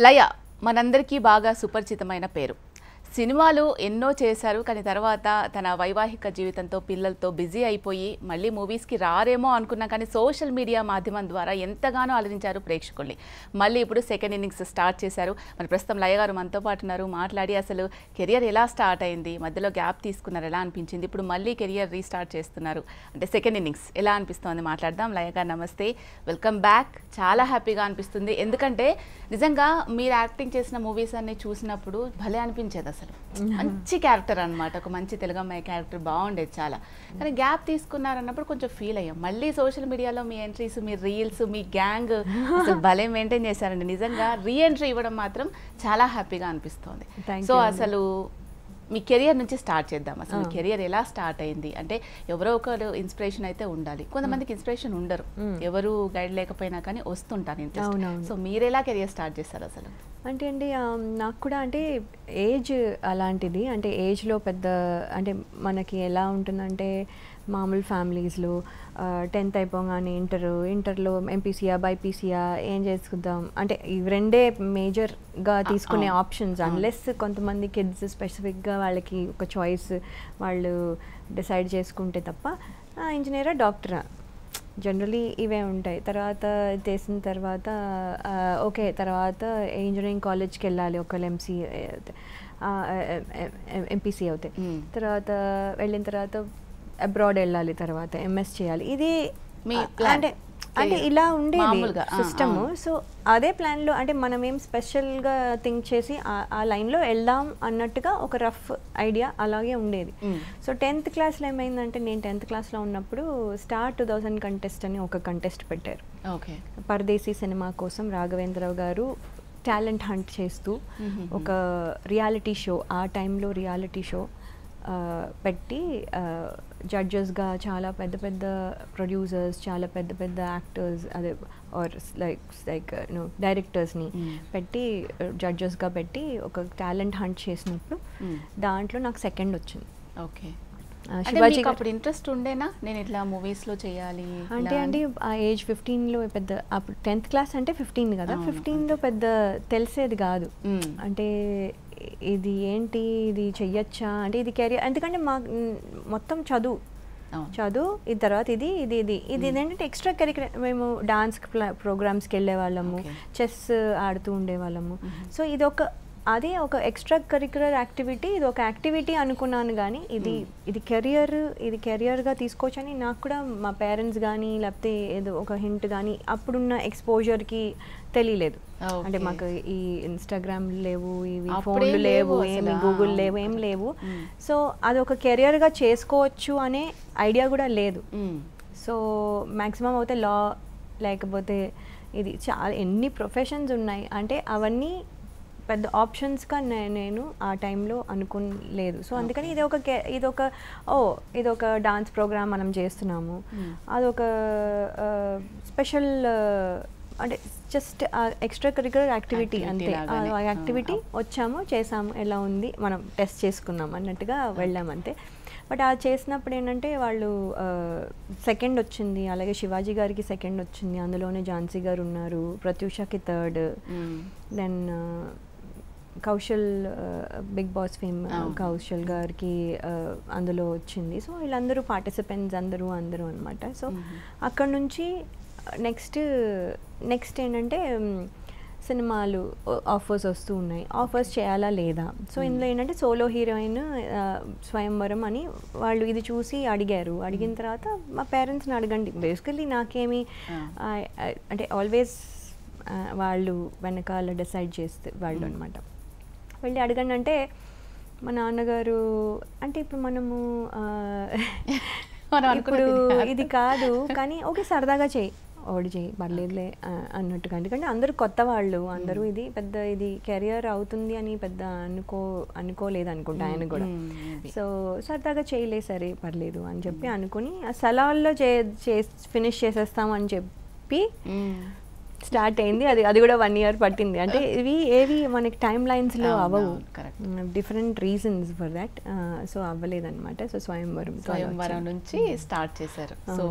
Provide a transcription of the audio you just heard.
లయ మనందరికీ బాగా సుపరిచితమైన పేరు. సినిమాలు ఎన్నో చేశారు, కానీ తర్వాత తన వైవాహిక జీవితంతో పిల్లలతో బిజీ అయిపోయి మళ్ళీ మూవీస్కి రారేమో అనుకున్నా, కానీ సోషల్ మీడియా మాధ్యమం ద్వారా ఎంతగానో అలరించారు ప్రేక్షకుల్ని. మళ్ళీ ఇప్పుడు సెకండ్ ఇన్నింగ్స్ స్టార్ట్ చేశారు. మరి ప్రస్తుతం లయ గారు మనతో పాటు ఉన్నారు. మాట్లాడి అసలు కెరియర్ ఎలా స్టార్ట్ అయింది, మధ్యలో గ్యాప్ తీసుకున్నారు, ఎలా అనిపించింది, ఇప్పుడు మళ్ళీ కెరియర్ రీస్టార్ట్ చేస్తున్నారు అంటే సెకండ్ ఇన్నింగ్స్ ఎలా అనిపిస్తుంది మాట్లాడదాం. లయ గారు నమస్తే, వెల్కమ్ బ్యాక్. చాలా హ్యాపీగా అనిపిస్తుంది, ఎందుకంటే నిజంగా మీరు యాక్టింగ్ చేసిన మూవీస్ అన్ని చూసినప్పుడు భలే అనిపించేది. అసలు మంచి క్యారెక్టర్ అనమాట, ఒక మంచి తెలుగు అమ్మాయి క్యారెక్టర్ బాగుండేది చాలా. కానీ గ్యాప్ తీసుకున్నారన్నప్పుడు కొంచెం ఫీల్ అయ్యాం. మళ్ళీ సోషల్ మీడియాలో మీ ఎంట్రీస్, మీ రీల్స్, మీ గ్యాంగ్ అసలు భలే మెయింటైన్ చేశారండి. నిజంగా రీ ఎంట్రీ ఇవ్వడం మాత్రం చాలా హ్యాపీగా అనిపిస్తుంది. సో అసలు మీ కెరియర్ నుంచి స్టార్ట్ చేద్దాం. అసలు మీ కెరియర్ ఎలా స్టార్ట్ అయింది అంటే ఎవరో ఒకరు ఇన్స్పిరేషన్ అయితే ఉండాలి. కొంతమందికి ఇన్స్పిరేషన్ ఉండరు, ఎవరు గైడ్ లేకపోయినా కానీ వస్తుంటారు ఇంట్రెస్ట్. సో మీరు ఎలా కెరియర్ స్టార్ట్ చేస్తారు అసలు? అంటే అండి నాకు కూడా అంటే ఏజ్ అలాంటిది, అంటే ఏజ్లో పెద్ద అంటే మనకి ఎలా ఉంటుందంటే మామూలు ఫ్యామిలీస్లో 10th అయిపోగానే ఇంటర్లో ఎంపీసీయా బైపీసీయా ఏం చేసుకుందాం అంటే ఇవి రెండే మేజర్గా తీసుకునే ఆప్షన్స్. అన్లెస్ కొంతమంది కిడ్స్ స్పెసిఫిక్గా వాళ్ళకి ఒక చాయిస్ వాళ్ళు డిసైడ్ చేసుకుంటే తప్ప ఇంజనీరా డాక్టరా జనరలీ ఇవే ఉంటాయి. తర్వాత చేసిన తర్వాత ఓకే తర్వాత ఇంజనీరింగ్ కాలేజ్కి వెళ్ళాలి, ఒకళ్ళు ఎంపీసీ అవుతాయి. తర్వాత వెళ్ళిన తర్వాత అబ్రాడ్ వెళ్ళాలి, తర్వాత ఎంఎస్ చేయాలి. ఇది అంటే ఇలా ఉండేది సిస్టమ్. సో అదే ప్లాన్లో అంటే మనం ఏం స్పెషల్గా థింక్ చేసి ఆ లైన్లో వెళ్దాం అన్నట్టుగా ఒక రఫ్ ఐడియా అలాగే ఉండేది. సో 10th క్లాస్లో ఏమైందంటే, నేను 10th క్లాస్లో ఉన్నప్పుడు స్టార్ 2000 కంటెస్ట్ అని ఒక కంటెస్ట్ పెట్టారు. పరదేశీ సినిమా కోసం రాఘవేంద్రరావు గారు టాలెంట్ హంట్ చేస్తూ ఒక రియాలిటీ షో, ఆ టైంలో రియాలిటీ షో పెట్టి జడ్జెస్గా చాలా పెద్ద పెద్ద ప్రొడ్యూసర్స్, చాలా పెద్ద పెద్ద యాక్టర్స్ అదే ఆర్ లైక్ డైరెక్టర్స్ని పెట్టి జడ్జెస్గా పెట్టి ఒక టాలెంట్ హంట్ చేసినప్పుడు దాంట్లో నాకు సెకండ్ వచ్చింది. ఓకే, శివాజీ అప్పుడు ఇంట్రెస్ట్ ఉండేనా నేను ఇట్లా మూవీస్లో చేయాలి అంటే? అండి ఆ ఏజ్ 15లో పెద్ద, అప్పుడు 10th క్లాస్ అంటే 15 కదా, 15లో పెద్ద తెలిసేది కాదు. అంటే ఇది ఏంటి, ఇది చెయ్యొచ్చా అంటే, ఇది కెరియర్. ఎందుకంటే మొత్తం చదువు ఇది తర్వాత ఇది ఏంటంటే ఎక్స్ట్రా కరిక్యులర్. మేము డాన్స్ ప్రోగ్రామ్స్కి వెళ్ళే వాళ్ళము, చెస్ ఆడుతూ ఉండేవాళ్ళము. సో ఇది ఒక ఎక్స్ట్రా కరిక్యులర్ యాక్టివిటీ, ఇది ఒక యాక్టివిటీ అనుకున్నాను. కానీ ఇది కెరియర్గా తీసుకోవచ్చని నాకు కూడా మా పేరెంట్స్ కానీ లేకపోతే ఏదో ఒక హింట్ కానీ అప్పుడున్న ఎక్స్పోజర్కి తెలియలేదు. అంటే మాకు ఈ ఇన్స్టాగ్రామ్ లేవు, ఇవి ఫోన్లు లేవు, ఏమి గూగుల్ లేవు, ఏం లేవు. సో అది ఒక కెరియర్గా చేసుకోవచ్చు అనే ఐడియా కూడా లేదు. సో మ్యాక్సిమం అయితే లా, లేకపోతే ఇది చాలా ఎన్ని ప్రొఫెషన్స్ ఉన్నాయి అంటే అవన్నీ పెద్ద ఆప్షన్స్గా నేను ఆ టైంలో అనుకోలేదు. సో అందుకని ఇది ఒక డాన్స్ ప్రోగ్రామ్ మనం చేస్తున్నాము, అదొక స్పెషల్ అంటే జస్ట్ ఎక్స్ట్రా కరిక్యులర్ యాక్టివిటీ అంతే. ఆ యాక్టివిటీ వచ్చాము, చేసాము, ఎలా ఉంది మనం టెస్ట్ చేసుకున్నాం అన్నట్టుగా వెళ్ళాము అంతే. బట్ అది చేసినప్పుడు ఏంటంటే వాళ్ళు సెకండ్ వచ్చింది, అలాగే శివాజీ గారికి సెకండ్ వచ్చింది, అందులోనే ఝాన్సీ గారు ఉన్నారు, ప్రత్యూషకి third, then Kaushal Bigg Boss fame Kaushal గారికి అందులో వచ్చింది. సో వీళ్ళందరూ పార్టిసిపెంట్స్ అందరూ అనమాట. సో అక్కడ నుంచి నెక్స్ట్ ఏంటంటే సినిమాలు ఆఫర్స్ వస్తూ ఉన్నాయి, ఆఫర్స్ చేయాలా లేదా. సో ఇందులో ఏంటంటే సోలో హీరోయిన్ స్వయంవరం అని వాళ్ళు ఇది చూసి అడిగిన తర్వాత మా పేరెంట్స్ని అడగండి, బేసికలీ నాకేమి అంటే ఆల్వేస్ వాళ్ళు వెనకాల డిసైడ్ చేస్తే వాళ్ళు అనమాట. వెళ్ళి అడగండి అంటే మా నాన్నగారు అంటే ఇప్పుడు మనము ఇప్పుడు ఇది కాదు కానీ ఓకే సరదాగా చేయి పర్లేదులే అన్నట్టుగా. ఎందుకంటే అందరూ కొత్త వాళ్ళు, అందరూ ఇది పెద్ద ఇది కెరియర్ అవుతుంది అని పెద్ద అనుకోలేదు అనుకుంటా ఆయన కూడా. సో సరదాగా చేయలే, సరే పర్లేదు అని చెప్పి అనుకుని ఆ సలాల్లో ఫినిష్ చేసేస్తాం అని చెప్పి స్టార్ట్ అయింది. అది కూడా 1 year పట్టింది. అంటే ఏవి మనకి టైమ్ లైన్స్లో అవ్వవు, different reasons for that. So అవ్వలేదన్నమాట. సో స్వయంవరం నుంచి స్టార్ట్ చేశారు. సో